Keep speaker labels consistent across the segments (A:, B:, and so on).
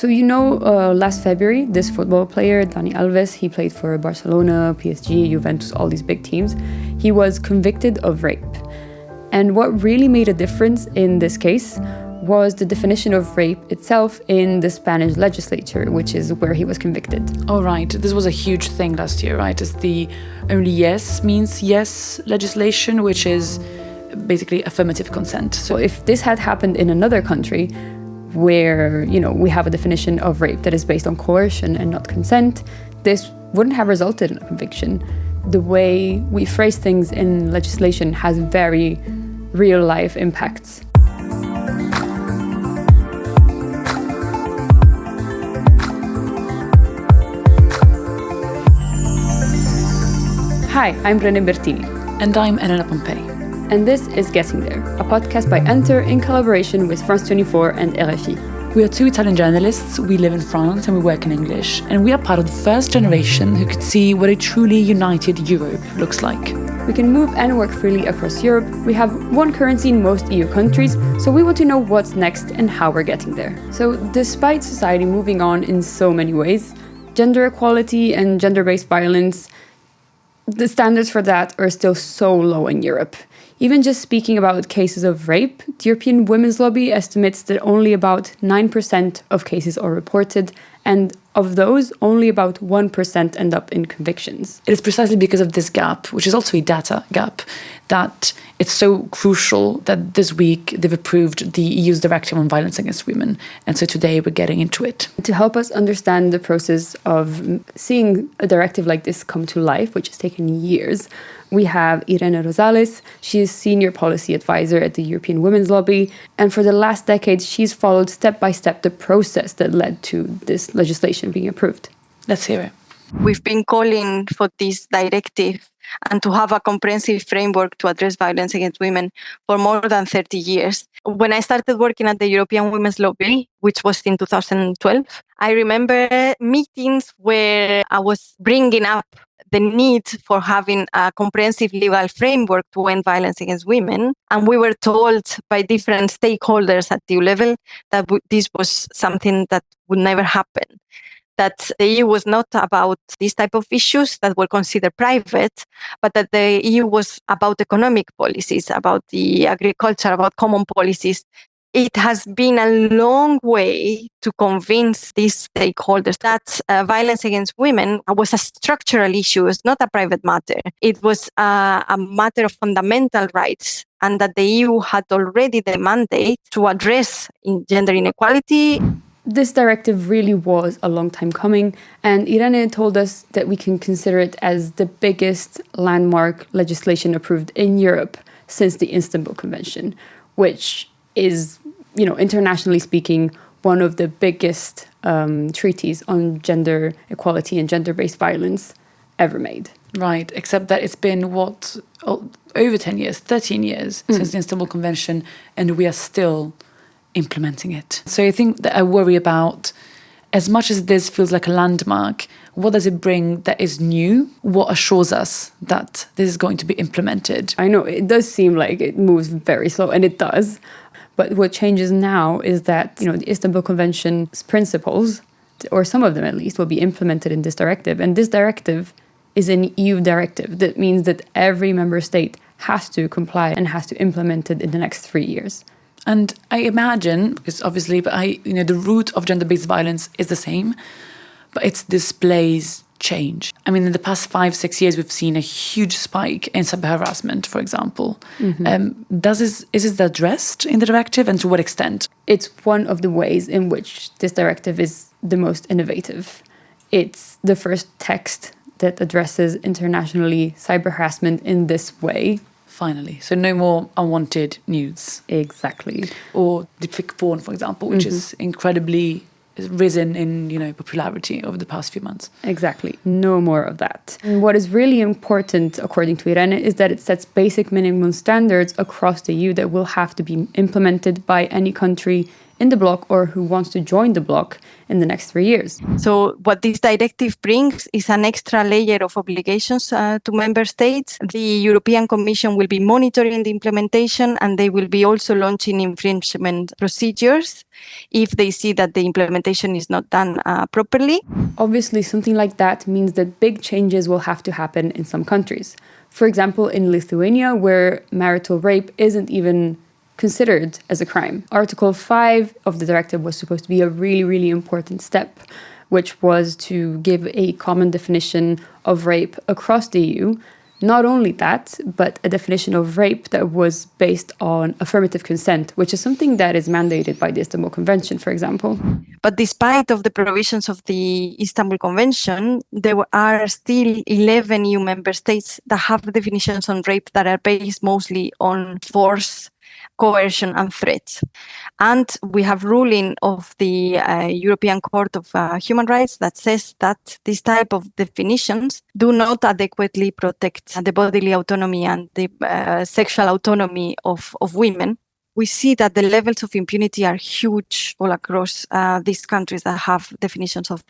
A: So last February, this football player, Dani Alves, he played for Barcelona, PSG, Juventus, all these big teams. He was convicted of rape. And what really made a difference in this case was the definition of rape itself in the Spanish legislature, which is where he was convicted.
B: Oh, right. This was a huge thing last year, right? It's the only yes means yes legislation, which is basically affirmative consent.
A: So if this had happened in another country where, we have a definition of rape that is based on coercion and not consent, this wouldn't have resulted in a conviction. The way we phrase things in legislation has very real-life impacts. Hi, I'm Renée Bertini.
B: And I'm Elena Pompei.
A: And this is Getting There, a podcast by ENTR in collaboration with France 24 and RFI.
B: We are two Italian journalists, we live in France and we work in English, and we are part of the first generation who could see what a truly united Europe looks like.
A: We can move and work freely across Europe, we have one currency in most EU countries, so we want to know what's next and how we're getting there. So despite society moving on in so many ways, gender equality and gender-based violence, the standards for that are still so low in Europe. Even just speaking about cases of rape, the European Women's Lobby estimates that only about 9% of cases are reported, and of those, only about 1% end up in convictions.
B: It is precisely because of this gap, which is also a data gap, that it's so crucial that this week they've approved the EU's directive on violence against women. And so today we're getting into it.
A: To help us understand the process of seeing a directive like this come to life, which has taken years, we have Irene Rosales. She is Senior Policy Advisor at the European Women's Lobby. And for the last decade, she's followed step by step the process that led to this legislation being approved.
B: Let's hear it.
C: We've been calling for this directive and to have a comprehensive framework to address violence against women for more than 30 years. When I started working at the European Women's Lobby, which was in 2012, I remember meetings where I was bringing up the need for having a comprehensive legal framework to end violence against women. And we were told by different stakeholders at EU level that this was something that would never happen. That the EU was not about these type of issues that were considered private, but that the EU was about economic policies, about the agriculture, about common policies. It has been a long way to convince these stakeholders that violence against women was a structural issue, it's not a private matter. It was a matter of fundamental rights, and that the EU had already the mandate to address gender inequality.
A: This directive really was a long time coming, and Irene told us that we can consider it as the biggest landmark legislation approved in Europe since the Istanbul Convention, which is, internationally speaking, one of the biggest treaties on gender equality and gender-based violence ever made.
B: Right, except that it's been, over 10 years, 13 years since the Istanbul Convention, and we are still implementing it. So I think that I worry about, as much as this feels like a landmark, what does it bring that is new? What assures us that this is going to be implemented?
A: I know, it does seem like it moves very slow, and it does. But what changes now is that, the Istanbul Convention's principles, or some of them at least, will be implemented in this directive. And this directive is an EU directive. That means that every member state has to comply and has to implement it in the next 3 years.
B: And I imagine, because obviously, the root of gender-based violence is the same, but its displays change. I mean, in the past 5-6 years, we've seen a huge spike in cyber harassment, for example. Is this addressed in the directive, and to what extent?
A: It's one of the ways in which this directive is the most innovative. It's the first text that addresses internationally cyber harassment in this way.
B: Finally. So no more unwanted nudes.
A: Exactly.
B: Or deepfake porn, for example, which is incredibly risen in, popularity over the past few months.
A: Exactly. No more of that. And what is really important, according to Irene, is that it sets basic minimum standards across the EU that will have to be implemented by any country in the bloc or who wants to join the bloc in the next 3 years.
C: So what this directive brings is an extra layer of obligations to member states. The European Commission will be monitoring the implementation, and they will be also launching infringement procedures if they see that the implementation is not done properly.
A: Obviously, something like that means that big changes will have to happen in some countries. For example, in Lithuania, where marital rape isn't even considered as a crime. Article 5 of the directive was supposed to be a really, really important step, which was to give a common definition of rape across the EU. Not only that, but a definition of rape that was based on affirmative consent, which is something that is mandated by the Istanbul Convention, for example.
C: But despite of the provisions of the Istanbul Convention, there are still 11 EU member states that have definitions on rape that are based mostly on force, coercion and threats. And we have ruling of the European Court of Human Rights that says that this type of definitions do not adequately protect the bodily autonomy and the sexual autonomy of women. We see that the levels of impunity are huge all across these countries that have definitions of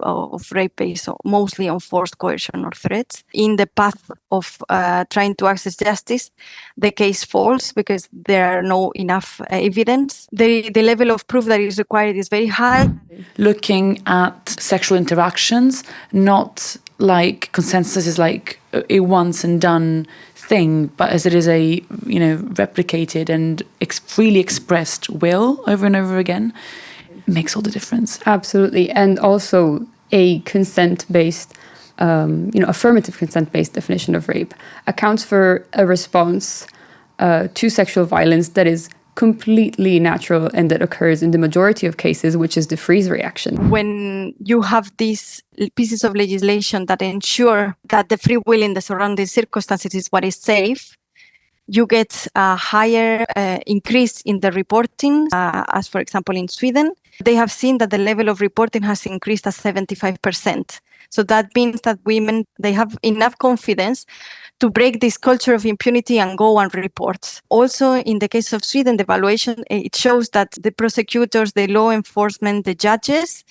C: rape based mostly on forced coercion or threats. In the path of trying to access justice, the case falls because there are no enough evidence. The level of proof that is required is very high.
B: Looking at sexual interactions, not like consensus is like a once and done thing, but as it is a replicated and freely expressed will over and over again, makes all the difference.
A: Absolutely. And also a consent-based affirmative consent-based definition of rape accounts for a response to sexual violence that is completely natural and that occurs in the majority of cases, which is the freeze reaction.
C: When you have these pieces of legislation that ensure that the free will in the surrounding circumstances is what is safe, you get a higher increase in the reporting, as for example in Sweden. They have seen that the level of reporting has increased at 75%. So that means that women, they have enough confidence to break this culture of impunity and go and report. Also, in the case of Sweden, the evaluation, it shows that the prosecutors, the law enforcement, the judges,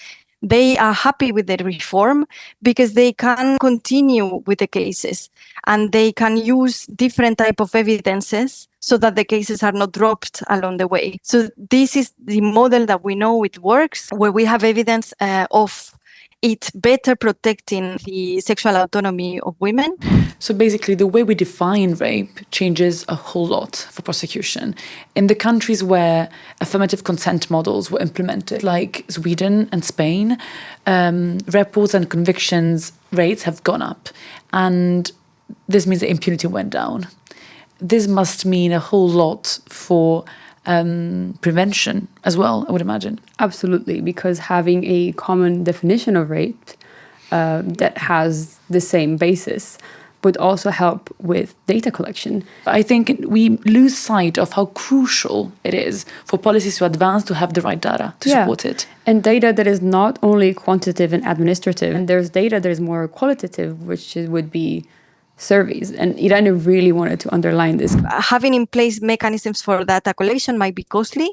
C: they are happy with the reform because they can continue with the cases and they can use different type of evidences so that the cases are not dropped along the way. So this is the model that we know it works, where we have evidence of it better protecting the sexual autonomy of women.
B: So basically, the way we define rape changes a whole lot for prosecution. In the countries where affirmative consent models were implemented, like Sweden and Spain, reports and convictions rates have gone up. And this means that impunity went down. This must mean a whole lot for prevention as well, I would imagine.
A: Absolutely, because having a common definition of rape that has the same basis would also help with data collection.
B: I think we lose sight of how crucial it is for policies to advance to have the right data to support it.
A: And data that is not only quantitative and administrative, and there's data that is more qualitative, which would be surveys. And Irene really wanted to underline this.
C: Having in place mechanisms for data collection might be costly,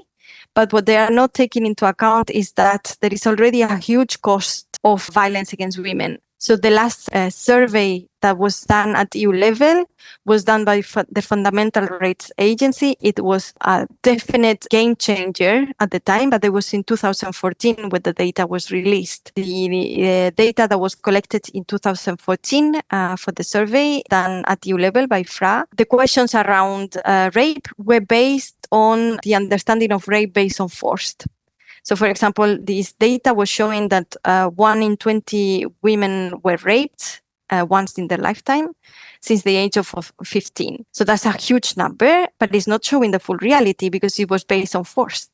C: but what they are not taking into account is that there is already a huge cost of violence against women. So the last survey that was done at EU level was done by the Fundamental Rights Agency. It was a definite game changer at the time, but it was in 2014 when the data was released. The data that was collected in 2014 for the survey done at EU level by FRA, the questions around rape were based on the understanding of rape based on forced. So, for example, this data was showing that 1 in 20 women were raped once in their lifetime since the age of 15. So that's a huge number, but it's not showing the full reality because it was based on force.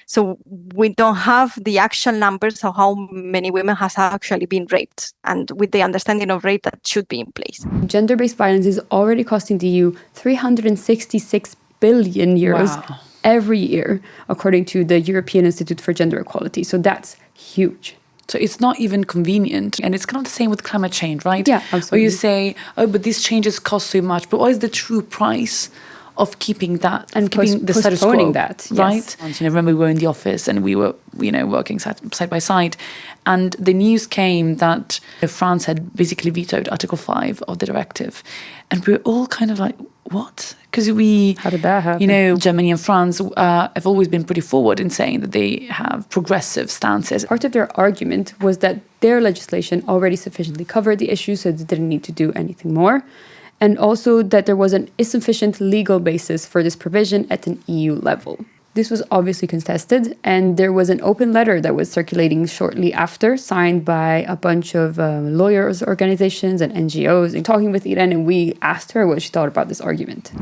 C: So we don't have the actual numbers of how many women has actually been raped, and with the understanding of rape that should be in place.
A: Gender-based violence is already costing the EU 366 billion euros.
B: Wow.
A: Every year, according to the European Institute for Gender Equality. So that's huge.
B: So it's not even convenient. And it's kind of the same with climate change, right?
A: Yeah, absolutely.
B: Where you say, oh, but these changes cost so much. But what is the true price of keeping that
A: and
B: keeping the status quo,
A: postponing that, yes.
B: right? And, remember we were in the office and we were, working side by side, and the news came that France had basically vetoed Article 5 of the directive, and we were all kind of like, what? Because
A: how did that happen?
B: Germany and France have always been pretty forward in saying that they have progressive stances.
A: Part of their argument was that their legislation already sufficiently covered the issue, so they didn't need to do anything more. And also that there was an insufficient legal basis for this provision at an EU level. This was obviously contested, and there was an open letter that was circulating shortly after, signed by a bunch of lawyers, organizations, and NGOs. And talking with Irene, and we asked her what she thought about this argument.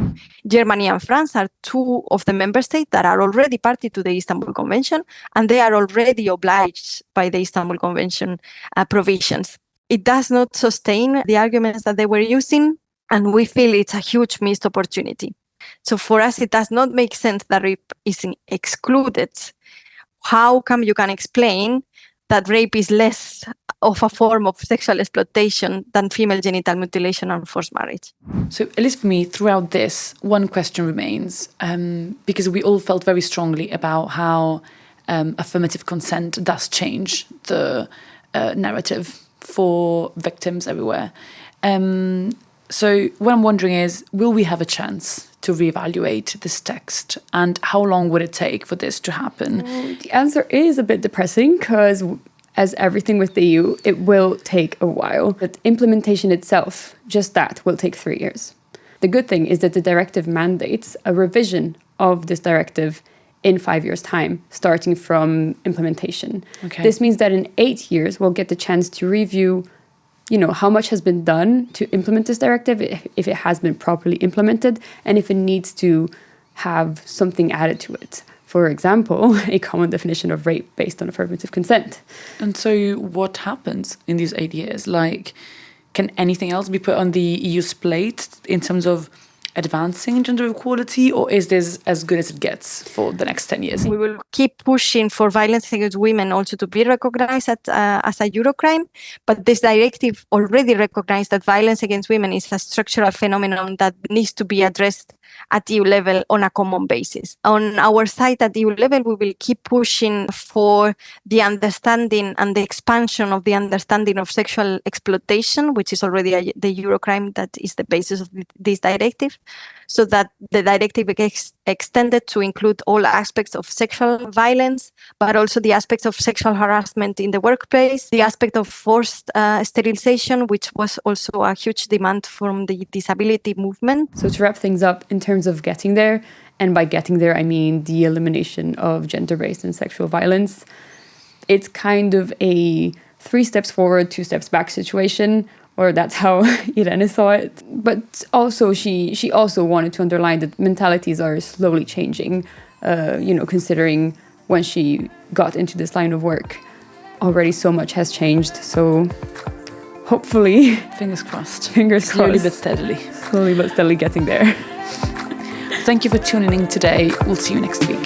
C: Germany and France are two of the member states that are already party to the Istanbul Convention, and they are already obliged by the Istanbul Convention provisions. It does not sustain the arguments that they were using, and we feel it's a huge missed opportunity. So for us, it does not make sense that rape is excluded. How come you can explain that rape is less of a form of sexual exploitation than female genital mutilation and forced marriage?
B: So at least for me, throughout this, one question remains, because we all felt very strongly about how affirmative consent does change the narrative for victims everywhere. So what I'm wondering is, will we have a chance to reevaluate this text, and how long would it take for this to happen?
A: The answer is a bit depressing, because as everything with the EU, it will take a while. But implementation itself, just that, will take 3 years. The good thing is that the directive mandates a revision of this directive in 5 years' time, starting from implementation.
B: Okay.
A: This means that in 8 years, we'll get the chance to review how much has been done to implement this directive, if it has been properly implemented, and if it needs to have something added to it. For example, a common definition of rape based on affirmative consent.
B: And so what happens in these 8 years? Like, can anything else be put on the EU's plate in terms of advancing gender equality, or is this as good as it gets for the next 10 years?
C: We will keep pushing for violence against women also to be recognized as a Eurocrime, but this directive already recognized that violence against women is a structural phenomenon that needs to be addressed at EU level on a common basis. On our side at EU level, we will keep pushing for the understanding and the expansion of the understanding of sexual exploitation, which is already the Eurocrime that is the basis of this directive, so that the directive gets extended to include all aspects of sexual violence, but also the aspects of sexual harassment in the workplace, the aspect of forced sterilization, which was also a huge demand from the disability movement.
A: So to wrap things up, in terms of getting there, and by getting there, I mean the elimination of gender-based and sexual violence, it's kind of a 3 steps forward, 2 steps back situation, or that's how Irene saw it. But also, she also wanted to underline that mentalities are slowly changing, considering when she got into this line of work, already so much has changed. So hopefully...
B: Fingers crossed.
A: Fingers crossed.
B: Slowly but steadily.
A: Slowly but steadily getting there.
B: Thank you for tuning in today. We'll see you next week.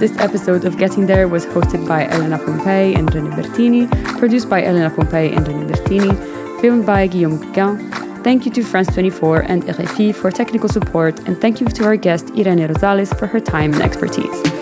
A: This episode of Getting There was hosted by Elena Pompei and Renée Bertini, produced by Elena Pompei and Renée Bertini, filmed by Guillaume Guin. Thank you to France 24 and RFI for technical support, and thank you to our guest Irene Rosales for her time and expertise.